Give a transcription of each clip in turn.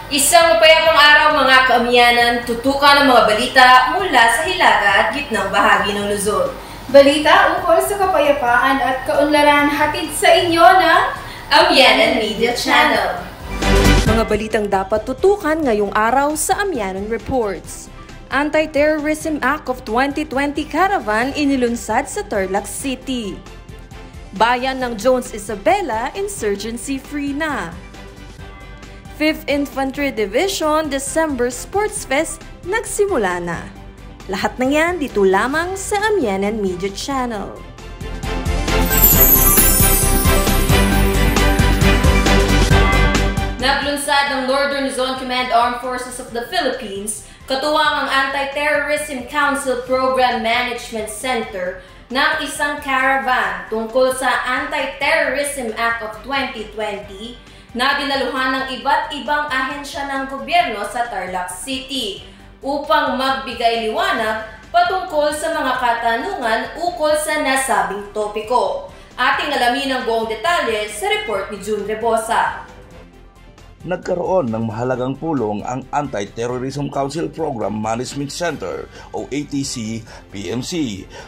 Isang mapayapang araw mga kaamyanan, tutukan ang mga balita mula sa hilaga at gitnang bahagi ng Luzon. Balita ukol sa kapayapaan at kaunlaran hatid sa inyo ng Amyanan Media Channel. Mga balitang dapat tutukan ngayong araw sa Amyanan Reports. Anti-Terrorism Act of 2020 Caravan inilunsad sa Tarlac City. Bayan ng Jones Isabela, insurgency-free na. 5th Infantry Division December Sports Fest nagsimula na. Lahat ng yan dito lamang sa Amyanan Media Channel. Naglunsad ng Northern Luzon Command Armed Forces of the Philippines, katuwang ang Anti-Terrorism Council Program Management Center ng isang caravan tungkol sa Anti-Terrorism Act of 2020 na dinaluhan ng iba't ibang ahensya ng gobyerno sa Tarlac City upang magbigay liwanag patungkol sa mga katanungan ukol sa nasabing topiko. Ating alamin ang buong detalye sa report ni June Rebosa. Nagkaroon ng mahalagang pulong ang Anti-Terrorism Council Program Management Center o ATC-PMC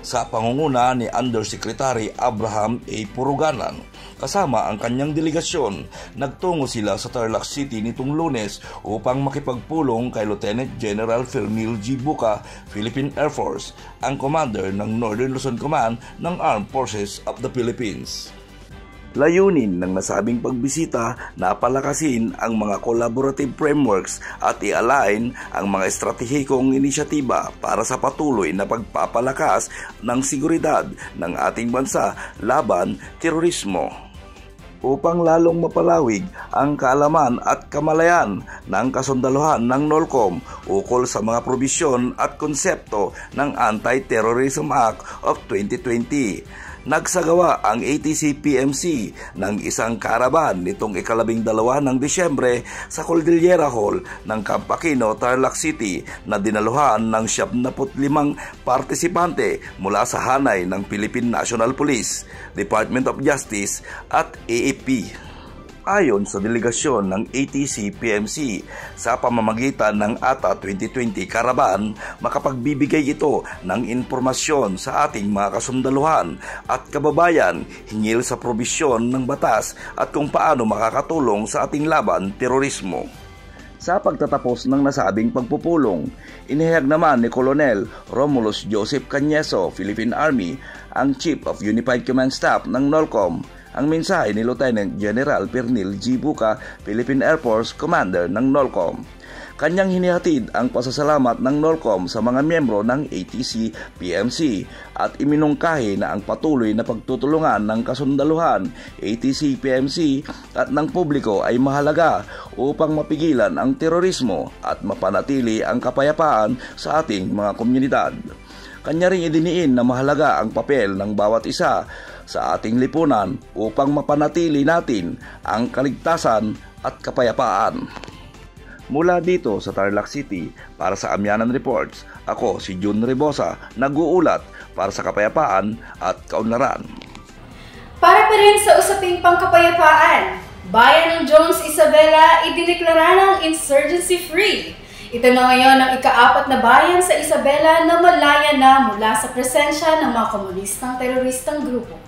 sa pangunguna ni Undersecretary Abraham A. Puruganan. Kasama ang kanyang delegasyon, nagtungo sila sa Tarlac City nitong Lunes upang makipagpulong kay Lieutenant General Fernil G. Buca, Philippine Air Force, ang commander ng Northern Luzon Command ng Armed Forces of the Philippines. Layunin ng nasabing pagbisita na palakasin ang mga collaborative frameworks at i-align ang mga estratehikong inisyatiba para sa patuloy na pagpapalakas ng seguridad ng ating bansa laban terorismo. Upang lalong mapalawig ang kaalaman at kamalayan ng kasundaluhan ng NOLCOM ukol sa mga probisyon at konsepto ng Anti-Terrorism Act of 2020. Nagsagawa ang ATC-PMC ng isang caravan nitong ika-12 ng Disyembre sa Cordillera Hall ng Camp Aquino, Tarlac City na dinaluhan ng 75 partisipante mula sa hanay ng Philippine National Police, Department of Justice at AFP. Ayon sa delegasyon ng ATC-PMC, sa pamamagitan ng ATA 2020 Caravan, makapagbibigay ito ng impormasyon sa ating mga kasundaluhan at kababayan hinggil sa probisyon ng batas at kung paano makakatulong sa ating laban terorismo. Sa pagtatapos ng nasabing pagpupulong, inihayag naman ni Colonel Romulus Joseph Cañeso, Philippine Army, ang Chief of Unified Command Staff ng NOLCOM, ang mensahe ni Lieutenant General Fernil G. Buca, Philippine Air Force Commander ng NOLCOM. Kanyang hinihatid ang pasasalamat ng NOLCOM sa mga miyembro ng ATC-PMC at iminungkahi na ang patuloy na pagtutulungan ng kasundaluhan, ATC-PMC at ng publiko ay mahalaga upang mapigilan ang terorismo at mapanatili ang kapayapaan sa ating mga komunidad. Kanya ring idiniin na mahalaga ang papel ng bawat isa sa ating lipunan upang mapanatili natin ang kaligtasan at kapayapaan. Mula dito sa Tarlac City, para sa Amyanan Reports, ako si June Rebosa, nag-uulat para sa kapayapaan at kaunlaran. Para pa rin sa usaping pangkapayapaan, bayan ng Jones Isabela idineklara ng insurgency-free. Ito na ngayon ang ika-4 na bayan sa Isabela na malaya na mula sa presensya ng mga komunistang teroristang grupo.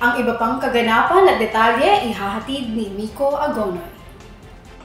Ang iba pang kaganapan at detalye ihahatid ni Miko Agonoy.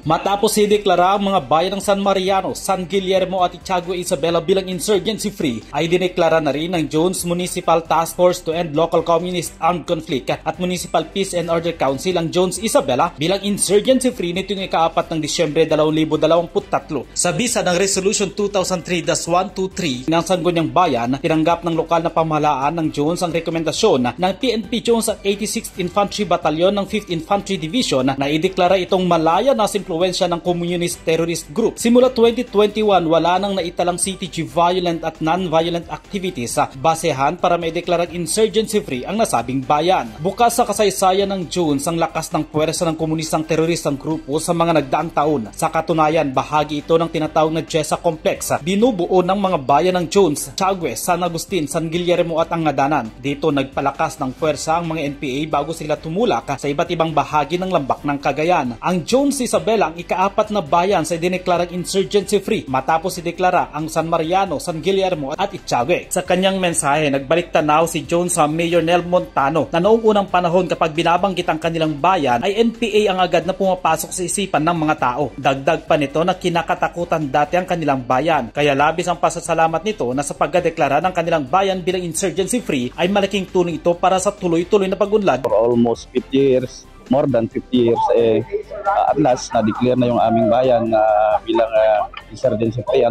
Matapos ideklara ang mga bayan ng San Mariano, San Guillermo at Itiague Isabela bilang insurgency-free, ay dineklara na rin ng Jones Municipal Task Force to End Local Communist Armed Conflict at Municipal Peace and Order Council ang Jones Isabela bilang insurgency-free nitong ika-4 ng Disyembre 2023. Sa bisa ng Resolution 2003-123 ng Sangguniang Bayan, tinanggap ng lokal na pamahalaan ng Jones ang rekomendasyon ng PNP Jones at 86th Infantry Battalion ng 5th Infantry Division na ideklara itong malaya na impluwensya ng communist terrorist group. Simula 2021, wala nang naitalang CTG violent at non-violent activities sa basehan para maideklarang insurgency-free ang nasabing bayan. Bukas sa kasaysayan ng Jones ang lakas ng puwersa ng komunistang teroristang grupo sa mga nagdaang taon. Sa katunayan, bahagi ito ng tinatawag na Jessa Complex, binubuo ng mga bayan ng Jones, Itiague, San Agustin, San Guillermo at Angadanan. Dito nagpalakas ng puwersa ang mga NPA bago sila tumulak sa iba't ibang bahagi ng lambak ng Cagayan. Ang Jones Isabela Isabela ang ika-4 na bayan sa dineklarang insurgency-free matapos ideklara ang San Mariano, San Guillermo at Itiague. Sa kanyang mensahe, nagbalik tanaw si Jones sa Mayor Nel Montano na noong unang panahon kapag binabanggit ang kanilang bayan ay NPA ang agad na pumapasok sa isipan ng mga tao. Dagdag pa nito na kinakatakutan dati ang kanilang bayan, kaya labis ang pasasalamat nito na sa pagdeklara ng kanilang bayan bilang insurgency-free ay malaking tulong ito para sa tuloy-tuloy na pag-unlad. For almost 50 years, more than 50 years, at last na-declare na yung aming bayan bilang insurgency free.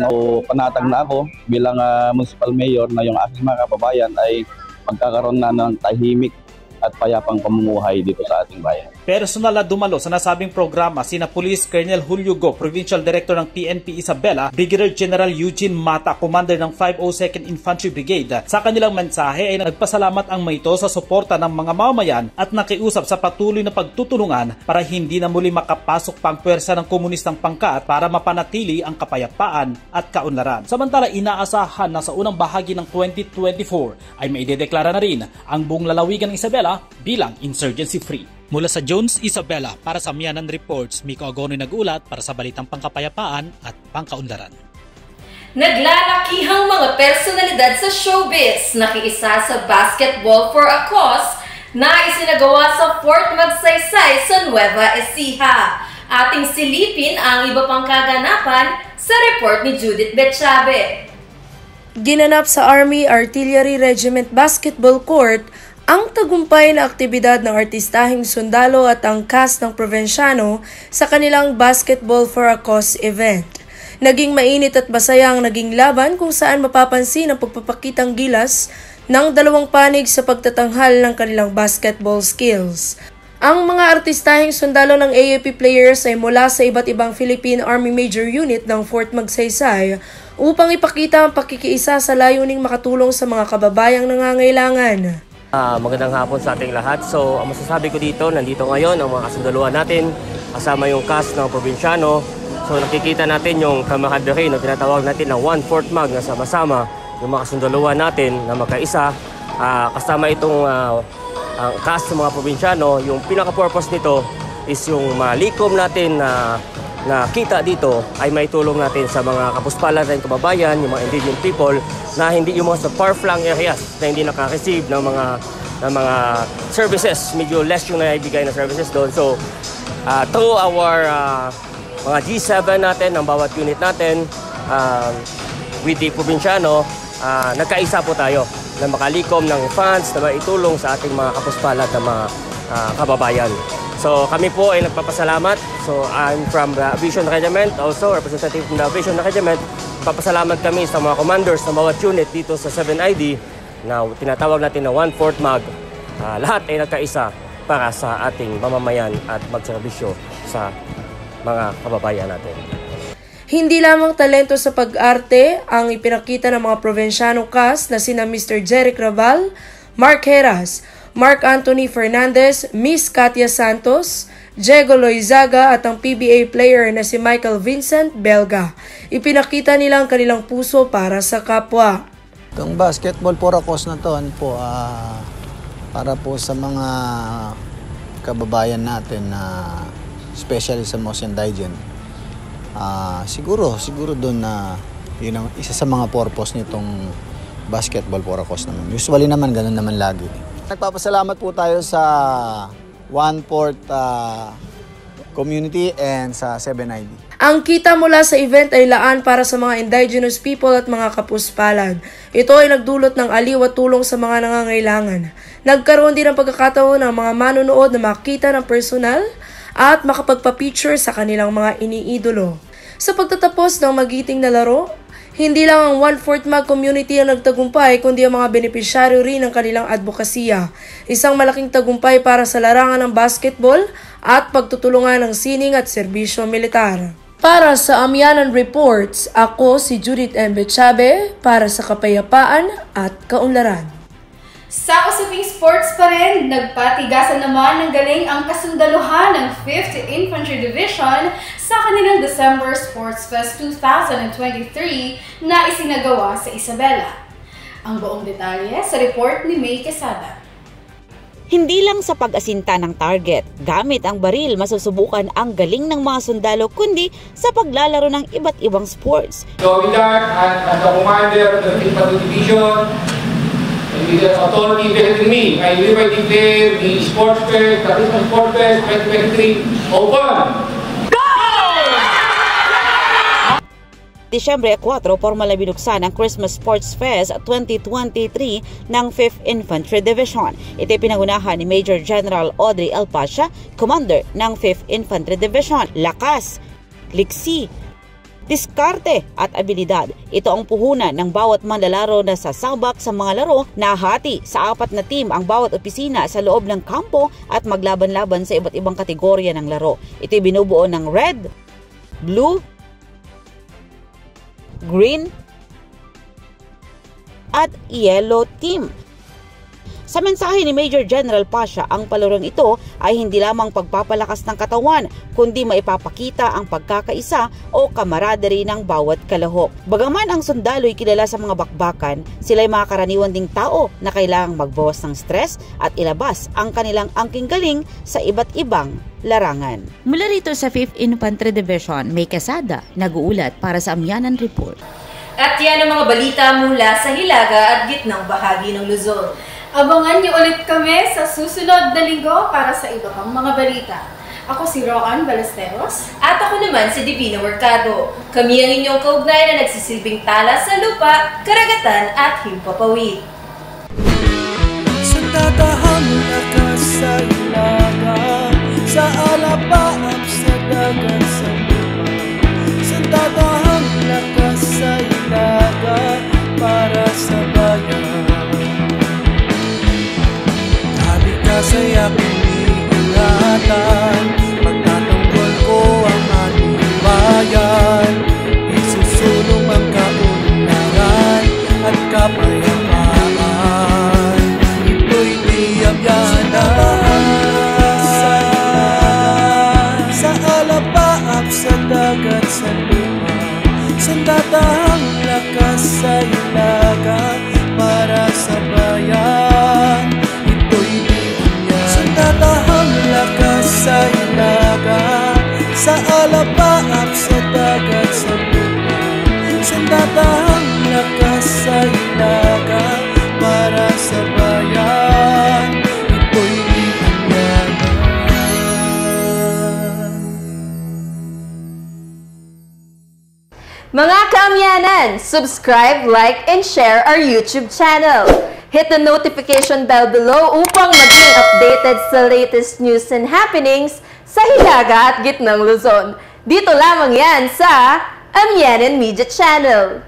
Panatag na ako bilang municipal mayor na yung aking mga kababayan ay magkakaroon na ng tahimik at payapang pamumuhay dito sa ating bayan. Personal na dumalo sa nasabing programa sina Police Colonel Julio Go, Provincial Director ng PNP Isabela, Brigadier General Eugene Mata, Commander ng 502nd Infantry Brigade. Sa kanilang mensahe ay nagpasalamat ang mga ito sa suporta ng mga mamamayan at nakiusap sa patuloy na pagtutulungan para hindi na muli makapasok pang puwersa ng komunistang pangkat para mapanatili ang kapayapaan at kaunlaran. Samantala, inaasahan na sa unang bahagi ng 2024 ay maidedeklara na rin ang buong lalawigan ng Isabela bilang insurgency-free. Mula sa Jones, Isabela, para sa Mianan Reports, Miko Agonoy nag-ulat para sa balitang pangkapayapaan at pangkaunlaran. Naglalakihang mga personalidad sa showbiz nakiisa sa Basketball for a Cause na isinagawa sa Fort Magsaysay sa Nueva Ecija. Ating silipin ang iba pang kaganapan sa report ni Judith Betchabe. Ginanap sa Army Artillery Regiment Basketball Court ang tagumpay na aktibidad ng artistahing sundalo at ang cast ng Provinciano sa kanilang Basketball for a Cause event. Naging mainit at masayang naging laban kung saan mapapansin ang pagpapakitang gilas ng dalawang panig sa pagtatanghal ng kanilang basketball skills. Ang mga artistahing sundalo ng AAP players ay mula sa iba't ibang Philippine Army Major Unit ng Fort Magsaysay upang ipakita ang pakikiisa sa layuning makatulong sa mga kababayang nangangailangan. Magandang hapon sa ating lahat. So, ang masasabi ko dito, nandito ngayon ang mga kasundaluhan natin, kasama yung cast ng Provinciano. So, nakikita natin yung camaraderie na tinatawag natin na 1/4 mag na sama-sama yung mga kasundaluhan natin na magkaisa. Kasama itong ang cast ng mga Provinciano. Yung pinaka-purpose nito is yung malikom natin na kita dito ay may tulong natin sa mga kapuspalan natin kababayan, yung mga indigenous people na hindi yung mga sa far-flung areas na hindi naka-receive ng mga services. Medyo less yung naibigay na services doon. So, through our mga G7 natin, ng bawat unit natin, with the Provinciano, nagkaisa po tayo na makalikom ng funds na maitulong sa ating mga kapuspalan na mga kababayan. So kami po ay nagpapasalamat. So I'm from the Aviation Regiment, also representative from the Aviation Regiment. Papasalamat kami sa mga commanders ng bawat unit dito sa 7ID na tinatawag natin na 1/4 mag. Lahat ay nagkaisa para sa ating mamamayan at magserbisyo sa mga kababayan natin. Hindi lamang talento sa pag-arte ang ipinakita ng mga Provinciano cast na sina Mr. Jeric Raval, Mark Heras, Mark Anthony Fernandez, Miss Katia Santos, Diego Loizaga at ang PBA player na si Michael Vincent Belga. Ipinakita nila ang kanilang puso para sa kapwa. Itong Basketball for a Cause na to, para po sa mga kababayan natin na especially sa most indigent. Siguro doon na yun ang isa sa mga purpose nitong Basketball for a Cause naman. Usually naman, ganun naman lagi. Nagpapasalamat po tayo sa 1/4 community and sa 7ID. Ang kita mula sa event ay laan para sa mga indigenous people at mga kapuspalad. Ito ay nagdulot ng aliw at tulong sa mga nangangailangan. Nagkaroon din ng pagkakataon ng mga manonood na makita ng personal at makapagpa-picture sa kanilang mga iniidolo. Sa pagtatapos ng magiting na laro, hindi lang ang 1/4 mag community ang nagtagumpay kundi ang mga benepisyaryo rin ng kanilang advokasya. Isang malaking tagumpay para sa larangan ng basketball at pagtutulungan ng sining at serbisyo militar. Para sa Amianan Reports, ako si Judith M. Betchabe para sa kapayapaan at kaunlaran. Sa usaping sports pa rin, nagpatigasan naman ng galing ang kasundaluhan ng 5th Infantry Division sa kanilang December Sports Fest 2023 na isinagawa sa Isabela. Ang buong detalye sa report ni May Quesada. Hindi lang sa pag-asinta ng target, gamit ang baril masusubukan ang galing ng mga sundalo kundi sa paglalaro ng iba't ibang sports. So with that, as the commander of the Infantry Division, and with the authority vested in me, I hereby declare the Sports Fest, the Christmas Sports Fest 2023 open! Disyembre 4, formal na binuksan ang Christmas Sports Fest 2023 ng 5th Infantry Division. Ito pinangunahan ni Major General Audrey L. Pasha, Commander ng 5th Infantry Division. Lakas, liksi, diskarte at abilidad. Ito ang puhunan ng bawat manlalaro na sasabak sa mga laro na hati sa 4 na team ang bawat opisina sa loob ng kampo at maglaban-laban sa iba't ibang kategorya ng laro. Ito'y binubuo ng red, blue, green at yellow team. Sa mensahe ni Major General Pasha, ang palarong ito ay hindi lamang pagpapalakas ng katawan, kundi maipapakita ang pagkakaisa o camaraderie ng bawat kalahok. Bagaman ang sundalo'y kilala sa mga bakbakan, sila'y mga karaniwan ding tao na kailangang magbawas ng stress at ilabas ang kanilang angking galing sa iba't ibang larangan. Mula rito sa 5th Infantry Division, may kasada nag-uulat para sa Amyanan Report. At yan ang mga balita mula sa hilaga at gitnang bahagi ng Luzon. Abangan niyo ulit kami sa susunod na linggo para sa iba pang mga balita. Ako si Roan Ballesteros. At ako naman si Divina Mercado. Kami ang inyong kaugnay na nagsisilbing tala sa lupa, karagatan at himpapawid. Sa tatahang lakas sa ilaga, sa alapaap sa dagat sa lupa, sa tatahang lakas sa ilaga para sa bayan. Saya piniingatan, pagtatanggol ko ang ating bayan, isusulong ang kaunlaran at kapayapaan. Ito'y niyamyanan sa alapaap sa dagat sa lupa, sa tatahang lakas sa ilaga para sa bayan. Tatahang lakas sa ilaga, sa alapaap sa dagat sa lupa, sa tatahang lakas sa ilaga para sa bayan. Ito'y iamyanan. Mga kaamyanan, subscribe, like, and share our YouTube channel. Hit the notification bell below upang maging updated sa latest news and happenings sa hilaga at gitnang Luzon. Dito lamang yan sa Amyanan Media Channel.